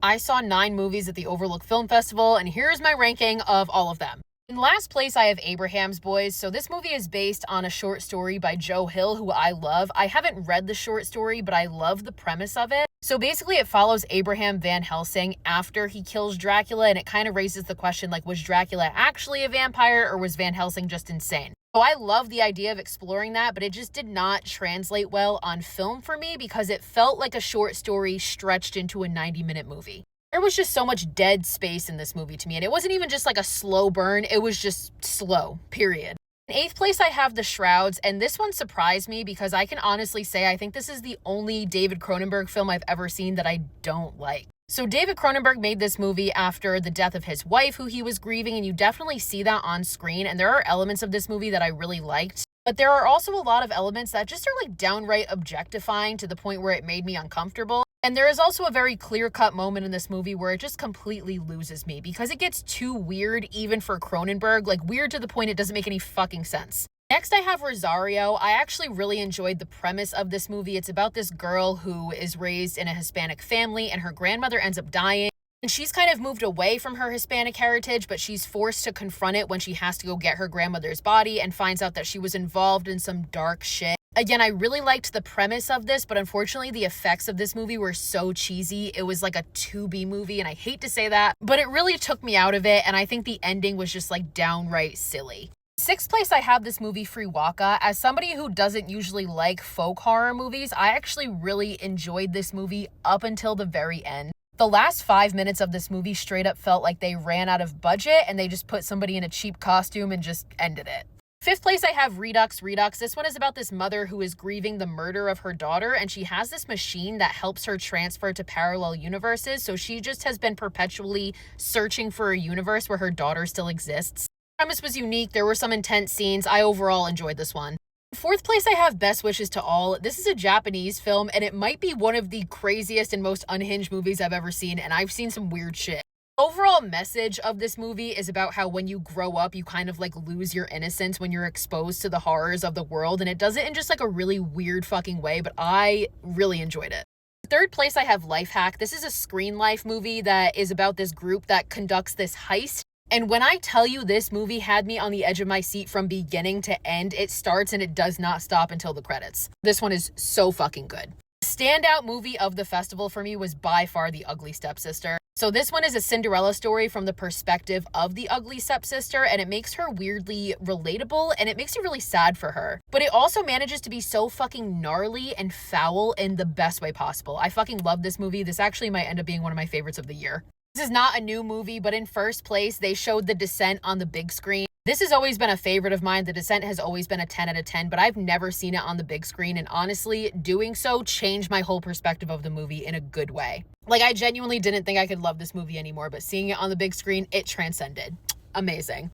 I saw 9 movies at the Overlook Film Festival, and here's my ranking of all of them. In last place, I have Abraham's Boys. So this movie is based on a short story by Joe Hill, who I love. I haven't read the short story, but I love the premise of it. So basically, it follows Abraham Van Helsing after he kills Dracula, and it kind of raises the question, like, was Dracula actually a vampire, or was Van Helsing just insane? So I love the idea of exploring that, but it just did not translate well on film for me because it felt like a short story stretched into a 90-minute movie. There was just so much dead space in this movie to me, and it wasn't even just like a slow burn, it was just slow, period. In 8th place, I have The Shrouds, and this one surprised me because I can honestly say I think this is the only David Cronenberg film I've ever seen that I don't like. So David Cronenberg made this movie after the death of his wife, who he was grieving, and you definitely see that on screen, and there are elements of this movie that I really liked. But there are also a lot of elements that just are like downright objectifying to the point where it made me uncomfortable. And there is also a very clear-cut moment in this movie where it just completely loses me because it gets too weird even for Cronenberg, like weird to the point it doesn't make any fucking sense. Next, I have Rosario. I actually really enjoyed the premise of this movie. It's about this girl who is raised in a Hispanic family and her grandmother ends up dying. And she's kind of moved away from her Hispanic heritage, but she's forced to confront it when she has to go get her grandmother's body and finds out that she was involved in some dark shit. Again, I really liked the premise of this, but unfortunately the effects of this movie were so cheesy. It was like a to-be movie, and I hate to say that, but it really took me out of it, and I think the ending was just like downright silly. 6th place, I have this movie, Free Waka. As somebody who doesn't usually like folk horror movies, I actually really enjoyed this movie up until the very end. The last 5 minutes of this movie straight up felt like they ran out of budget and they just put somebody in a cheap costume and just ended it. 5th place, I have Redux. This one is about this mother who is grieving the murder of her daughter, and she has this machine that helps her transfer to parallel universes, so she just has been perpetually searching for a universe where her daughter still exists. The premise was unique, there were some intense scenes, I overall enjoyed this one. 4th place, I have Best Wishes to All. This is a Japanese film, and it might be one of the craziest and most unhinged movies I've ever seen, and I've seen some weird shit. The overall message of this movie is about how when you grow up, you kind of like lose your innocence when you're exposed to the horrors of the world, and it does it in just like a really weird fucking way, but I really enjoyed it. 3rd place, I have Life Hack. This is a Screen Life movie that is about this group that conducts this heist. And when I tell you this movie had me on the edge of my seat from beginning to end, it starts and it does not stop until the credits. This one is so fucking good. The standout movie of the festival for me was by far The Ugly Stepsister. So this one is a Cinderella story from the perspective of the ugly stepsister, and it makes her weirdly relatable, and it makes you really sad for her. But it also manages to be so fucking gnarly and foul in the best way possible. I fucking love this movie. This actually might end up being one of my favorites of the year. This is not a new movie, but in first place, they showed The Descent on the big screen. This has always been a favorite of mine. The Descent has always been a 10 out of 10, but I've never seen it on the big screen, and honestly, doing so changed my whole perspective of the movie in a good way. Like, I genuinely didn't think I could love this movie anymore, but seeing it on the big screen, it transcended. Amazing.